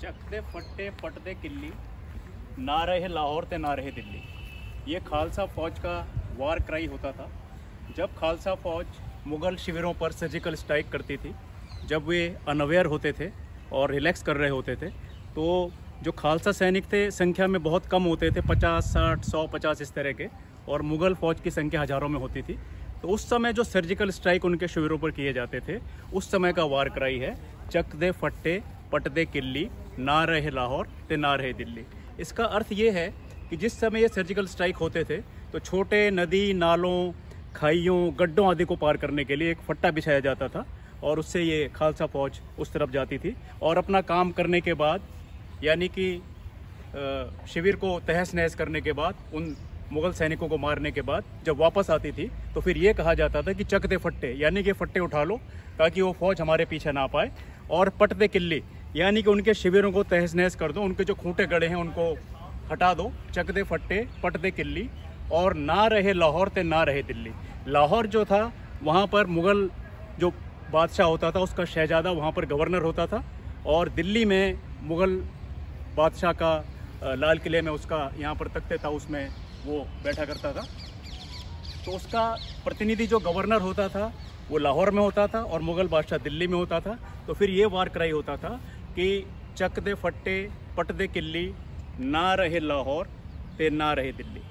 ਚੱਕਦੇ फट्टे पटदे किल्ली ना रहे लाहौर ते ना रहे दिल्ली। ये खालसा फ़ौज का वार क्राई होता था। जब खालसा फ़ौज मुग़ल शिविरों पर सर्जिकल स्ट्राइक करती थी, जब वे अनअवेयर होते थे और रिलैक्स कर रहे होते थे, तो जो खालसा सैनिक थे संख्या में बहुत कम होते थे, 50, 60, 100, 50 इस तरह के, और मुग़ल फ़ौज की संख्या हज़ारों में होती थी। तो उस समय जो सर्जिकल स्ट्राइक उनके शिविरों पर किए जाते थे, उस समय का वार क्राई है चक दे फट्टे पटदे किल्ली ना रहे लाहौर ते ना रहे दिल्ली। इसका अर्थ ये है कि जिस समय ये सर्जिकल स्ट्राइक होते थे तो छोटे नदी, नालों, खाइयों, गड्ढों आदि को पार करने के लिए एक फट्टा बिछाया जाता था और उससे ये खालसा फ़ौज उस तरफ जाती थी और अपना काम करने के बाद, यानी कि शिविर को तहस नहस करने के बाद, उन मुग़ल सैनिकों को मारने के बाद जब वापस आती थी तो फिर ये कहा जाता था कि चक दे फट्टे, यानी कि फट्टे उठा लो ताकि वो फ़ौज हमारे पीछे ना पाए, और पट दे किल्ली, यानी कि उनके शिविरों को तहस नहस कर दो, उनके जो खूंटे गड़े हैं उनको हटा दो। चक दे फट्टे पट दे किल्ली, और ना रहे लाहौर ते ना रहे दिल्ली। लाहौर जो था वहाँ पर मुग़ल जो बादशाह होता था उसका शहज़ादा वहाँ पर गवर्नर होता था, और दिल्ली में मुग़ल बादशाह का लाल किले में उसका यहाँ पर तख्ते था, उसमें वो बैठा करता था। तो उसका प्रतिनिधि जो गवर्नर होता था वो लाहौर में होता था और मुग़ल बादशाह दिल्ली में होता था। तो फिर ये वार क्राई होता था कि चक दे फट्टे पट दे किल्ली ना रहे लाहौर ते ना रहे दिल्ली।